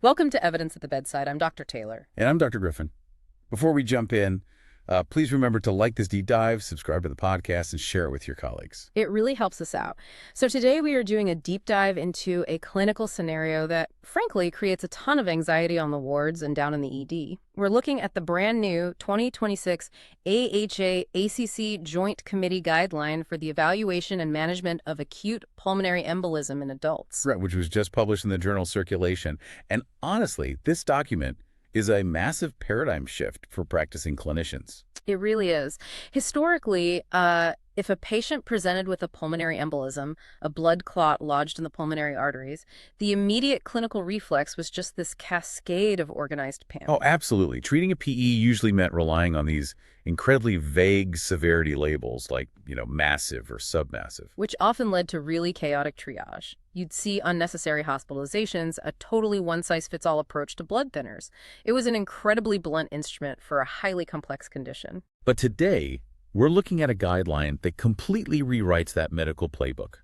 Welcome to Evidence at the Bedside. I'm Dr. Taylor. And I'm Dr. Griffin. Before we jump in, please remember to like this deep dive, subscribe to the podcast, and share it with your colleagues. It really helps us out. So today we are doing a deep dive into a clinical scenario that, frankly, creates a ton of anxiety on the wards and down in the ED. We're looking at the brand new 2026 AHA-ACC Joint Committee Guideline for the Evaluation and Management of Acute Pulmonary Embolism in Adults. Right, which was just published in the journal Circulation. And honestly, this document is a massive paradigm shift for practicing clinicians. It really is. Historically, if a patient presented with a pulmonary embolism, a blood clot lodged in the pulmonary arteries, the immediate clinical reflex was just this cascade of organized panic. Oh, absolutely. Treating a PE usually meant relying on these incredibly vague severity labels like, massive or submassive. Which often led to really chaotic triage. You'd see unnecessary hospitalizations, a totally one-size-fits-all approach to blood thinners. It was an incredibly blunt instrument for a highly complex condition. But today, we're looking at a guideline that completely rewrites that medical playbook.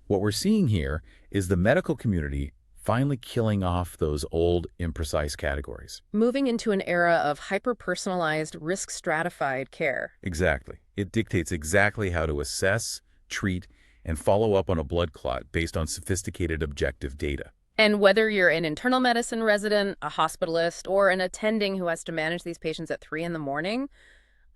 What we're seeing here is the medical community finally killing off those old, imprecise categories. Moving into an era of hyper-personalized, risk-stratified care. Exactly. It dictates exactly how to assess, treat, and follow up on a blood clot based on sophisticated objective data. And whether you're an internal medicine resident, a hospitalist, or an attending who has to manage these patients at 3 in the morning,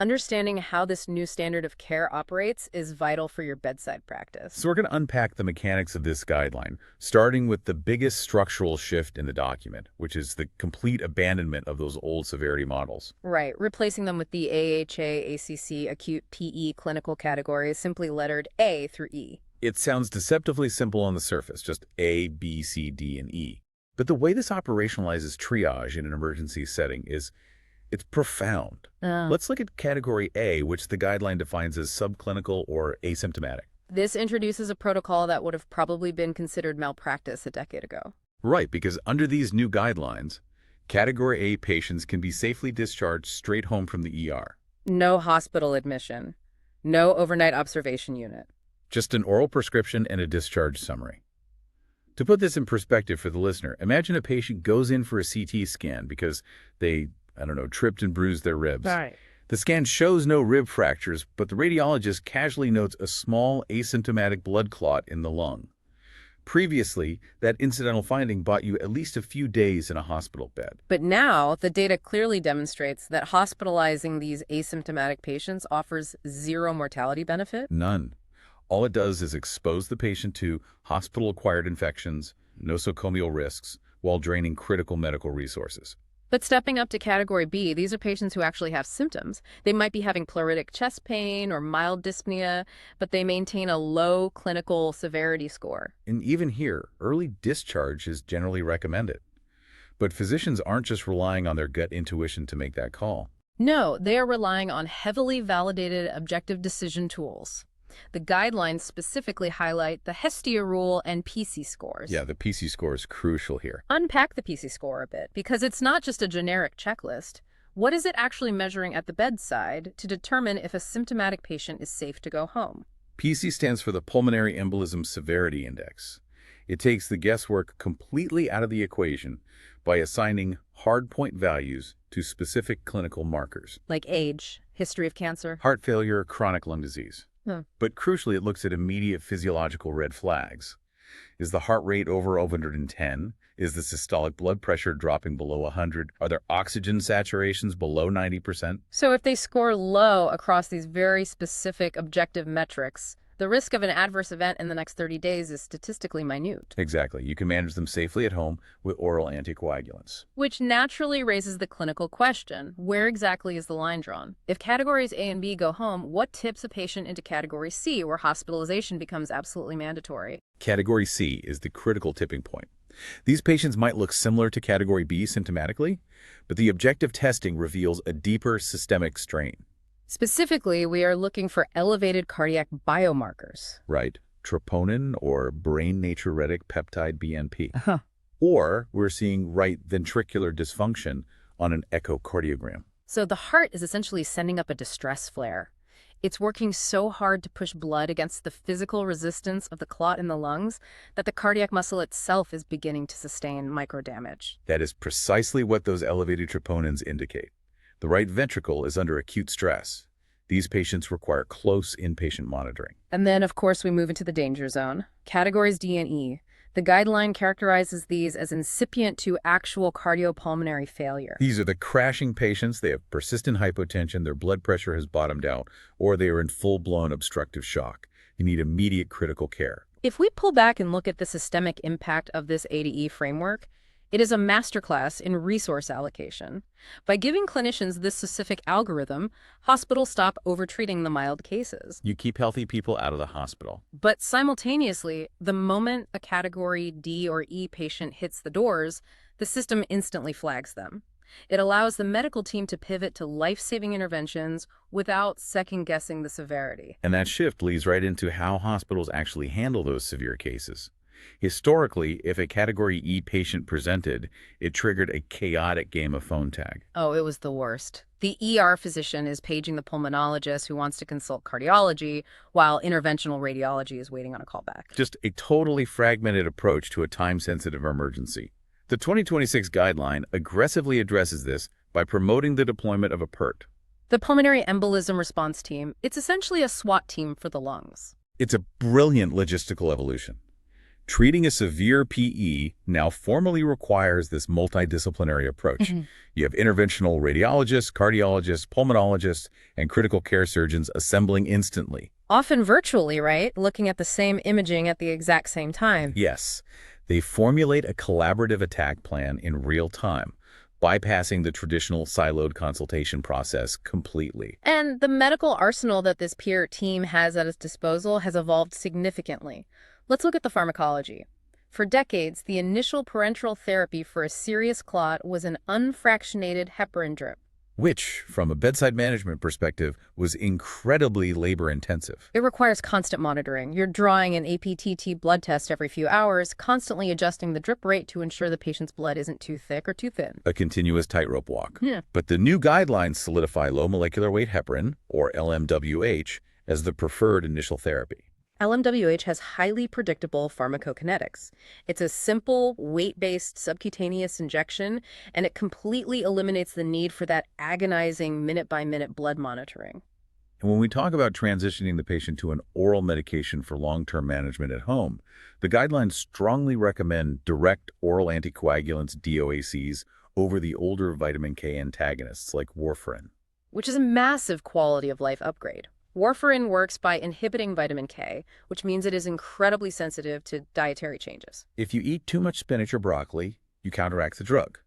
understanding how this new standard of care operates is vital for your bedside practice. So we're going to unpack the mechanics of this guideline, starting with the biggest structural shift in the document, which is the complete abandonment of those old severity models. Right, replacing them with the AHA-ACC Acute PE Clinical Categories, simply lettered A through E. It sounds deceptively simple on the surface, just A, B, C, D, and E. But the way this operationalizes triage in an emergency setting it's profound. Let's look at Category A, which the guideline defines as subclinical or asymptomatic. This introduces a protocol that would have probably been considered malpractice a decade ago. Right, because under these new guidelines, Category A patients can be safely discharged straight home from the ER. No hospital admission. No overnight observation unit. Just an oral prescription and a discharge summary. To put this in perspective for the listener, imagine a patient goes in for a CT scan because they tripped and bruised their ribs. Right. The scan shows no rib fractures, but the radiologist casually notes a small asymptomatic blood clot in the lung. Previously, that incidental finding bought you at least a few days in a hospital bed. But now, the data clearly demonstrates that hospitalizing these asymptomatic patients offers zero mortality benefit. None. All it does is expose the patient to hospital-acquired infections, nosocomial risks, while draining critical medical resources. But stepping up to Category B, these are patients who actually have symptoms. They might be having pleuritic chest pain or mild dyspnea, but they maintain a low clinical severity score. And even here, early discharge is generally recommended. But physicians aren't just relying on their gut intuition to make that call. No, they are relying on heavily validated objective decision tools. The guidelines specifically highlight the Hestia rule and PC scores. Yeah, the PC score is crucial here. Unpack the PC score a bit, because it's not just a generic checklist. What is it actually measuring at the bedside to determine if a symptomatic patient is safe to go home? PC stands for the Pulmonary Embolism Severity Index. It takes the guesswork completely out of the equation by assigning hard point values to specific clinical markers. Like age, history of cancer, heart failure, chronic lung disease. But crucially, it looks at immediate physiological red flags. Is the heart rate over 110? Is the systolic blood pressure dropping below 100? Are there oxygen saturations below 90%? So if they score low across these very specific objective metrics, the risk of an adverse event in the next 30 days is statistically minute. Exactly. You can manage them safely at home with oral anticoagulants. Which naturally raises the clinical question, where exactly is the line drawn? If categories A and B go home, what tips a patient into Category C, where hospitalization becomes absolutely mandatory? Category C is the critical tipping point. These patients might look similar to Category B symptomatically, but the objective testing reveals a deeper systemic strain. Specifically, we are looking for elevated cardiac biomarkers. Right. Troponin or brain natriuretic peptide BNP. Or we're seeing right ventricular dysfunction on an echocardiogram. So the heart is essentially sending up a distress flare. It's working so hard to push blood against the physical resistance of the clot in the lungs that the cardiac muscle itself is beginning to sustain microdamage. That is precisely what those elevated troponins indicate. The right ventricle is under acute stress. These patients require close inpatient monitoring. And then, of course, we move into the danger zone. Categories D and E. The guideline characterizes these as incipient to actual cardiopulmonary failure. These are the crashing patients. They have persistent hypotension, their blood pressure has bottomed out, or they are in full-blown obstructive shock. You need immediate critical care. If we pull back and look at the systemic impact of this A to E framework, it is a masterclass in resource allocation. By giving clinicians this specific algorithm, hospitals stop overtreating the mild cases. You keep healthy people out of the hospital. But simultaneously, the moment a category D or E patient hits the doors, the system instantly flags them. It allows the medical team to pivot to life-saving interventions without second-guessing the severity. And that shift leads right into how hospitals actually handle those severe cases. Historically, if a Category E patient presented, it triggered a chaotic game of phone tag. Oh, it was the worst. The ER physician is paging the pulmonologist who wants to consult cardiology, while interventional radiology is waiting on a callback. Just a totally fragmented approach to a time-sensitive emergency. The 2026 guideline aggressively addresses this by promoting the deployment of a PERC. The Pulmonary Embolism Response Team, it's essentially a SWAT team for the lungs. It's a brilliant logistical evolution. Treating a severe PE now formally requires this multidisciplinary approach. You have interventional radiologists, cardiologists, pulmonologists, and critical care surgeons assembling instantly. Often virtually, right? Looking at the same imaging at the exact same time. Yes, they formulate a collaborative attack plan in real time, bypassing the traditional siloed consultation process completely. And the medical arsenal that this peer team has at its disposal has evolved significantly. Let's look at the pharmacology. For decades, the initial parenteral therapy for a serious clot was an unfractionated heparin drip, Which, from a bedside management perspective, was incredibly labor-intensive. It requires constant monitoring. You're drawing an APTT blood test every few hours, constantly adjusting the drip rate to ensure the patient's blood isn't too thick or too thin. A continuous tightrope walk. Yeah. But the new guidelines solidify low molecular weight heparin, or LMWH, as the preferred initial therapy. LMWH has highly predictable pharmacokinetics. It's a simple, weight-based subcutaneous injection, and it completely eliminates the need for that agonizing minute-by-minute blood monitoring. And when we talk about transitioning the patient to an oral medication for long-term management at home, the guidelines strongly recommend direct oral anticoagulants, DOACs, over the older vitamin K antagonists like warfarin. Which is a massive quality-of-life upgrade. Warfarin works by inhibiting vitamin K, which means it is incredibly sensitive to dietary changes. If you eat too much spinach or broccoli, you counteract the drug.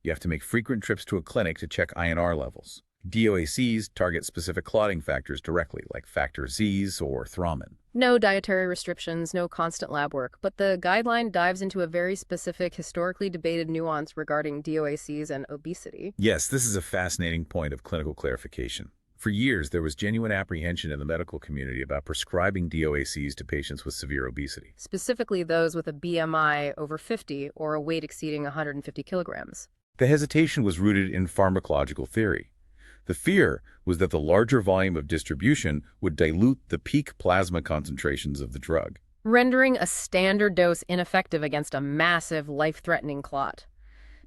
You have to make frequent trips to a clinic to check INR levels. DOACs target specific clotting factors directly, like factor Zs or thrombin. No dietary restrictions, no constant lab work, but the guideline dives into a very specific, historically debated nuance regarding DOACs and obesity. Yes, this is a fascinating point of clinical clarification. For years, there was genuine apprehension in the medical community about prescribing DOACs to patients with severe obesity. Specifically those with a BMI over 50 or a weight exceeding 150 kilograms. The hesitation was rooted in pharmacological theory. The fear was that the larger volume of distribution would dilute the peak plasma concentrations of the drug, rendering a standard dose ineffective against a massive, life-threatening clot.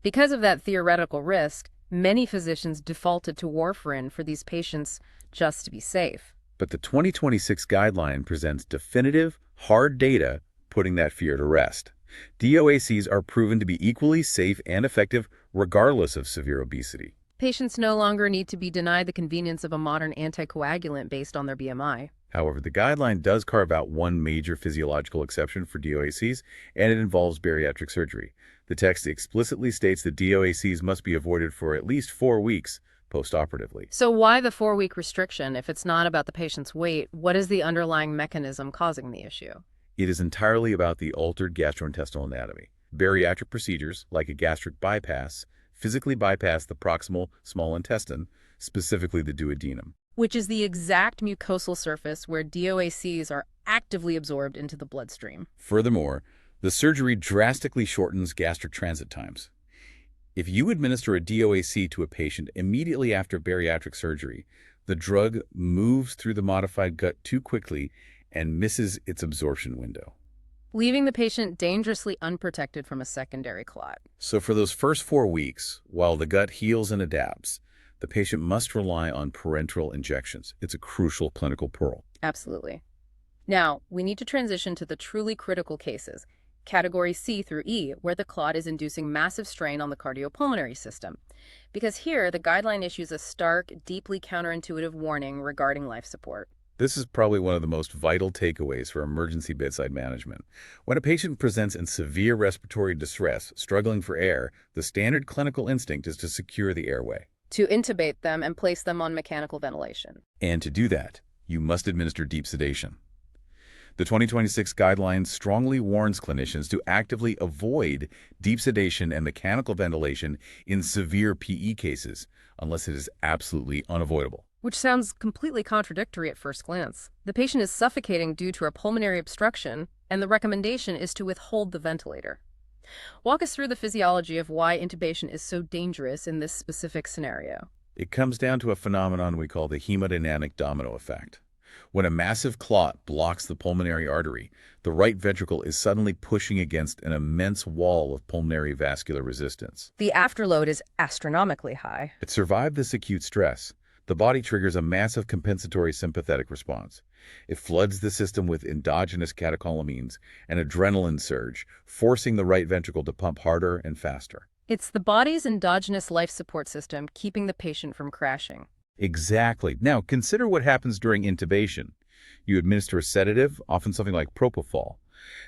Because of that theoretical risk, many physicians defaulted to warfarin for these patients just to be safe. But the 2026 guideline presents definitive, hard data putting that fear to rest. DOACs are proven to be equally safe and effective regardless of severe obesity. Patients no longer need to be denied the convenience of a modern anticoagulant based on their BMI. However, the guideline does carve out one major physiological exception for DOACs, and it involves bariatric surgery. The text explicitly states that DOACs must be avoided for at least 4 weeks postoperatively. So why the 4-week restriction? If it's not about the patient's weight, what is the underlying mechanism causing the issue? It is entirely about the altered gastrointestinal anatomy. Bariatric procedures, like a gastric bypass, physically bypass the proximal small intestine, specifically the duodenum, which is the exact mucosal surface where DOACs are actively absorbed into the bloodstream. Furthermore, the surgery drastically shortens gastric transit times. If you administer a DOAC to a patient immediately after bariatric surgery, The drug moves through the modified gut too quickly and misses its absorption window, leaving the patient dangerously unprotected from a secondary clot. So for those first 4 weeks, while the gut heals and adapts, the patient must rely on parenteral injections. It's a crucial clinical pearl. Absolutely. Now, we need to transition to the truly critical cases, category C through E, where the clot is inducing massive strain on the cardiopulmonary system. Because here, the guideline issues a stark, deeply counterintuitive warning regarding life support. This is probably one of the most vital takeaways for emergency bedside management. When a patient presents in severe respiratory distress, struggling for air, the standard clinical instinct is to secure the airway. To intubate them and place them on mechanical ventilation. And to do that, you must administer deep sedation. The 2026 guidelines strongly warns clinicians to actively avoid deep sedation and mechanical ventilation in severe PE cases, unless it is absolutely unavoidable. Which sounds completely contradictory at first glance. The patient is suffocating due to a pulmonary obstruction, and the recommendation is to withhold the ventilator. Walk us through the physiology of why intubation is so dangerous in this specific scenario. It comes down to a phenomenon we call the hemodynamic domino effect. When a massive clot blocks the pulmonary artery, the right ventricle is suddenly pushing against an immense wall of pulmonary vascular resistance. The afterload is astronomically high. To survive this acute stress, the body triggers a massive compensatory sympathetic response. It floods the system with endogenous catecholamines and adrenaline surge, forcing the right ventricle to pump harder and faster. It's the body's endogenous life support system keeping the patient from crashing. Exactly. Now, consider what happens during intubation. You administer a sedative, often something like propofol.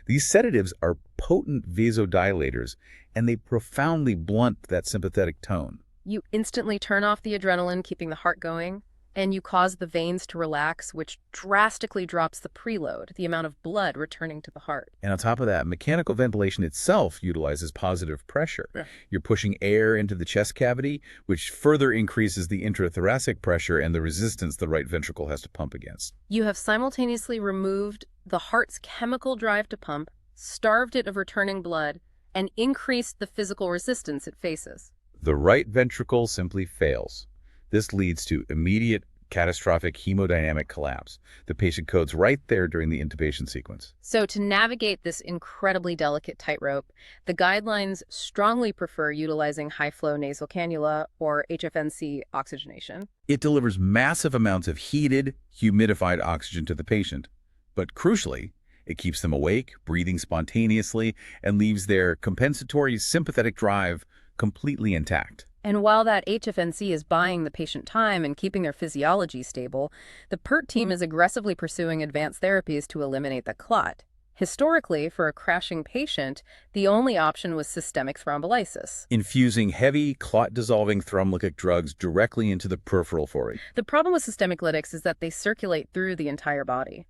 These sedatives are potent vasodilators, and they profoundly blunt that sympathetic tone. You instantly turn off the adrenaline, keeping the heart going, and you cause the veins to relax, which drastically drops the preload, the amount of blood returning to the heart. And on top of that, mechanical ventilation itself utilizes positive pressure. Yeah. You're pushing air into the chest cavity, which further increases the intrathoracic pressure and the resistance the right ventricle has to pump against. You have simultaneously removed the heart's chemical drive to pump, starved it of returning blood, and increased the physical resistance it faces. The right ventricle simply fails. This leads to immediate catastrophic hemodynamic collapse. The patient codes right there during the intubation sequence. So to navigate this incredibly delicate tightrope, the guidelines strongly prefer utilizing high-flow nasal cannula or HFNC oxygenation. It delivers massive amounts of heated, humidified oxygen to the patient, but crucially, it keeps them awake, breathing spontaneously, and leaves their compensatory sympathetic drive completely intact. And while that HFNC is buying the patient time and keeping their physiology stable, the PERC team is aggressively pursuing advanced therapies to eliminate the clot. Historically, for a crashing patient, the only option was systemic thrombolysis. Infusing heavy, clot-dissolving thrombolytic drugs directly into the peripheral foramen. The problem with systemic lytics is that they circulate through the entire body.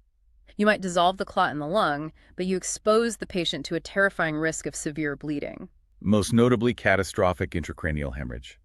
You might dissolve the clot in the lung, but you expose the patient to a terrifying risk of severe bleeding. Most notably catastrophic intracranial hemorrhage.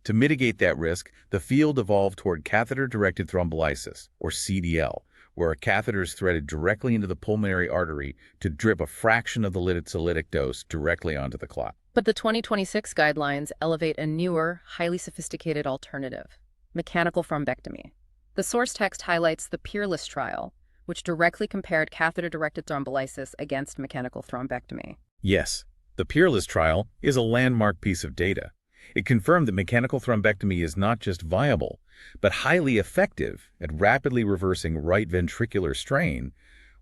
To mitigate that risk, the field evolved toward catheter-directed thrombolysis, or CDL, where a catheter is threaded directly into the pulmonary artery to drip a fraction of the lytic dose directly onto the clot. But the 2026 guidelines elevate a newer, highly sophisticated alternative, mechanical thrombectomy. The source text highlights the PEERLESS trial, which directly compared catheter-directed thrombolysis against mechanical thrombectomy. Yes. The PEERLESS trial is a landmark piece of data. It confirmed that mechanical thrombectomy is not just viable, but highly effective at rapidly reversing right ventricular strain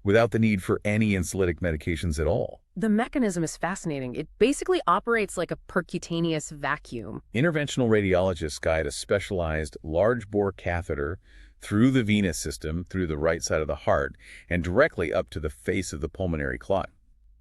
without the need for any anxiolytic medications at all. The mechanism is fascinating. It basically operates like a percutaneous vacuum. Interventional radiologists guide a specialized large-bore catheter through the venous system, through the right side of the heart, and directly up to the face of the pulmonary clot.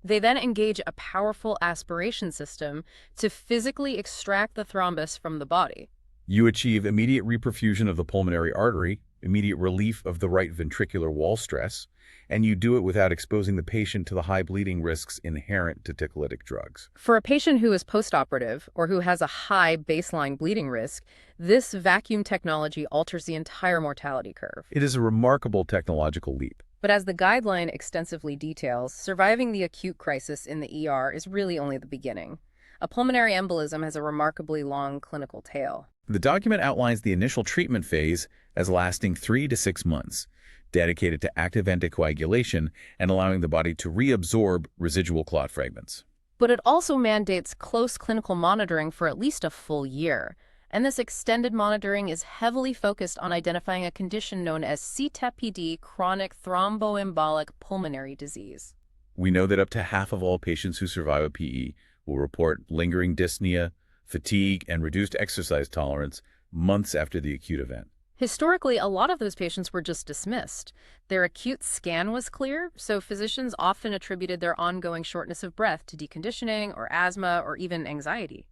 They then engage a powerful aspiration system to physically extract the thrombus from the body. You achieve immediate reperfusion of the pulmonary artery, immediate relief of the right ventricular wall stress, and you do it without exposing the patient to the high bleeding risks inherent to ticolytic drugs. For a patient who is postoperative or who has a high baseline bleeding risk, this vacuum technology alters the entire mortality curve. It is a remarkable technological leap. But as the guideline extensively details, surviving the acute crisis in the ER is really only the beginning. A pulmonary embolism has a remarkably long clinical tail. The document outlines the initial treatment phase, as lasting 3 to 6 months, dedicated to active anticoagulation and allowing the body to reabsorb residual clot fragments. But it also mandates close clinical monitoring for at least a full year. And this extended monitoring is heavily focused on identifying a condition known as CTPA, chronic thromboembolic pulmonary disease. We know that up to half of all patients who survive a PE will report lingering dyspnea, fatigue, and reduced exercise tolerance months after the acute event. Historically, a lot of those patients were just dismissed. Their acute scan was clear, so physicians often attributed their ongoing shortness of breath to deconditioning or asthma or even anxiety.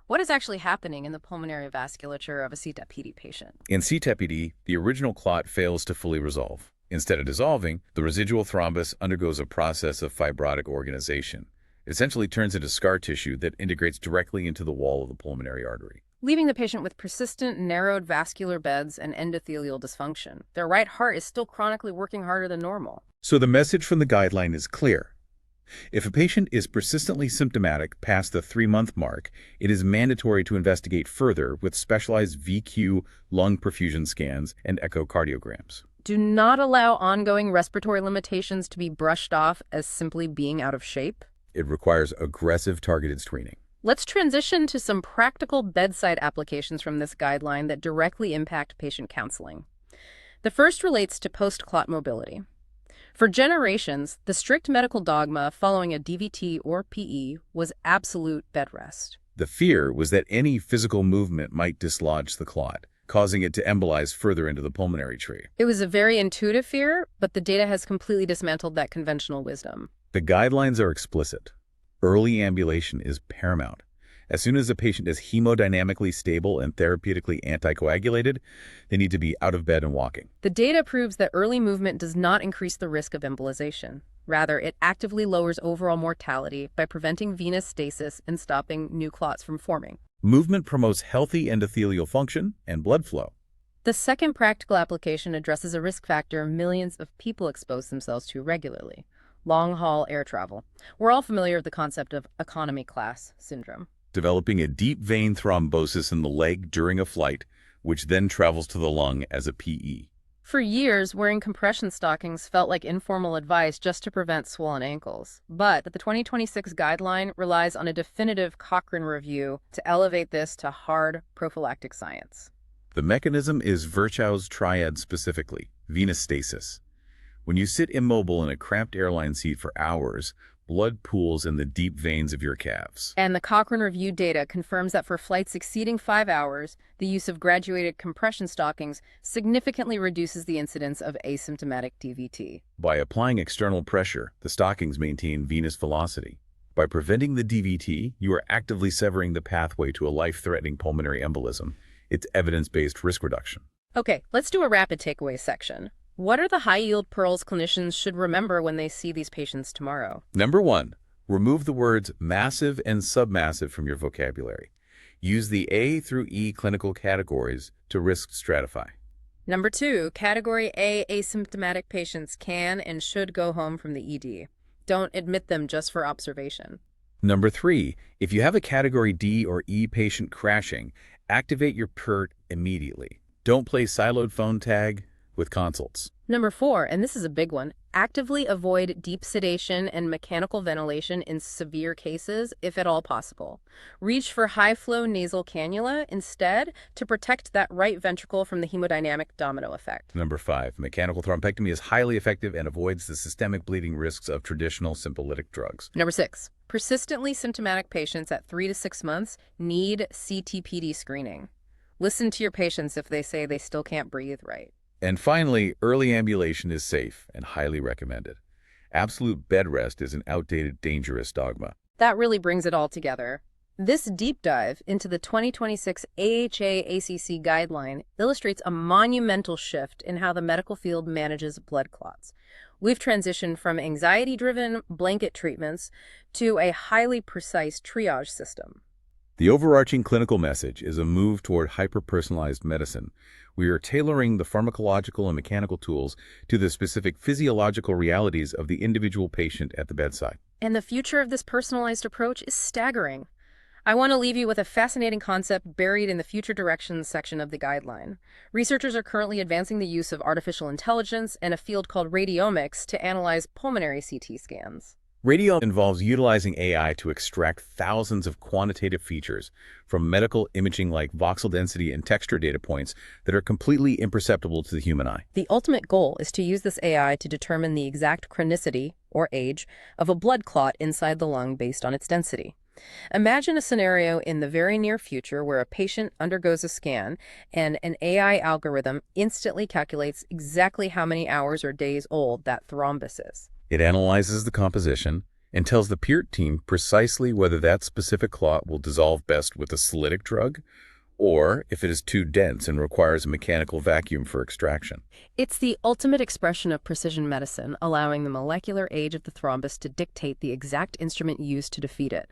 What is actually happening in the pulmonary vasculature of a CTPA patient? In CTPA, the original clot fails to fully resolve. Instead of dissolving, the residual thrombus undergoes a process of fibrotic organization. It essentially turns into scar tissue that integrates directly into the wall of the pulmonary artery, Leaving the patient with persistent narrowed vascular beds and endothelial dysfunction. Their right heart is still chronically working harder than normal. So the message from the guideline is clear. If a patient is persistently symptomatic past the 3-month mark, it is mandatory to investigate further with specialized VQ lung perfusion scans and echocardiograms. Do not allow ongoing respiratory limitations to be brushed off as simply being out of shape. It requires aggressive targeted screening. Let's transition to some practical bedside applications from this guideline that directly impact patient counseling. The first relates to post-clot mobility. For generations, the strict medical dogma following a DVT or PE was absolute bed rest. The fear was that any physical movement might dislodge the clot, causing it to embolize further into the pulmonary tree. It was a very intuitive fear, but the data has completely dismantled that conventional wisdom. The guidelines are explicit. Early ambulation is paramount. As soon as a patient is hemodynamically stable and therapeutically anticoagulated, they need to be out of bed and walking. The data proves that early movement does not increase the risk of embolization. Rather, it actively lowers overall mortality by preventing venous stasis and stopping new clots from forming. Movement promotes healthy endothelial function and blood flow. The second practical application addresses a risk factor millions of people expose themselves to regularly: long-haul air travel. We're all familiar with the concept of economy class syndrome. Developing a deep vein thrombosis in the leg during a flight, which then travels to the lung as a PE. For years, wearing compression stockings felt like informal advice just to prevent swollen ankles. But the 2026 guideline relies on a definitive Cochrane review to elevate this to hard prophylactic science. The mechanism is Virchow's triad specifically, venous stasis. When you sit immobile in a cramped airline seat for hours, blood pools in the deep veins of your calves. And the Cochrane review data confirms that for flights exceeding 5 hours, the use of graduated compression stockings significantly reduces the incidence of asymptomatic DVT. By applying external pressure, the stockings maintain venous velocity. By preventing the DVT, you are actively severing the pathway to a life-threatening pulmonary embolism. It's evidence-based risk reduction. Okay, let's do a rapid takeaway section. What are the high-yield pearls clinicians should remember when they see these patients tomorrow? Number 1, remove the words massive and submassive from your vocabulary. Use the A through E clinical categories to risk stratify. Number 2, Category A asymptomatic patients can and should go home from the ED. Don't admit them just for observation. Number 3, if you have a Category D or E patient crashing, activate your PERC immediately. Don't play siloed phone tag with consults. Number 4, and this is a big one, actively avoid deep sedation and mechanical ventilation in severe cases, if at all possible. Reach for high-flow nasal cannula instead to protect that right ventricle from the hemodynamic domino effect. Number 5, mechanical thrombectomy is highly effective and avoids the systemic bleeding risks of traditional symptolytic drugs. Number 6, persistently symptomatic patients at 3 to 6 months need CTPA screening. Listen to your patients if they say they still can't breathe right. And finally, early ambulation is safe and highly recommended. Absolute bed rest is an outdated, dangerous dogma. That really brings it all together. This deep dive into the 2026 AHA-ACC guideline illustrates a monumental shift in how the medical field manages blood clots. We've transitioned from anxiety-driven blanket treatments to a highly precise triage system. The overarching clinical message is a move toward hyper-personalized medicine. We are tailoring the pharmacological and mechanical tools to the specific physiological realities of the individual patient at the bedside. And the future of this personalized approach is staggering. I want to leave you with a fascinating concept buried in the future directions section of the guideline. Researchers are currently advancing the use of artificial intelligence and a field called radiomics to analyze pulmonary CT scans. Radio involves utilizing AI to extract thousands of quantitative features from medical imaging like voxel density and texture data points that are completely imperceptible to the human eye. The ultimate goal is to use this AI to determine the exact chronicity, or age, of a blood clot inside the lung based on its density. Imagine a scenario in the very near future where a patient undergoes a scan and an AI algorithm instantly calculates exactly how many hours or days old that thrombus is. It analyzes the composition and tells the PERC team precisely whether that specific clot will dissolve best with a salitic drug or if it is too dense and requires a mechanical vacuum for extraction. It's the ultimate expression of precision medicine, allowing the molecular age of the thrombus to dictate the exact instrument used to defeat it.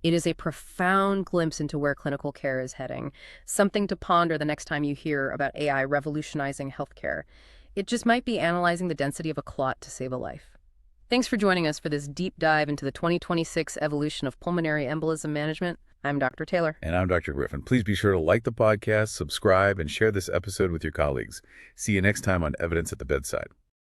It is a profound glimpse into where clinical care is heading, something to ponder the next time you hear about AI revolutionizing healthcare. It just might be analyzing the density of a clot to save a life. Thanks for joining us for this deep dive into the 2026 evolution of pulmonary embolism management. I'm Dr. Taylor. And I'm Dr. Griffin. Please be sure to like the podcast, subscribe, and share this episode with your colleagues. See you next time on Evidence at the Bedside.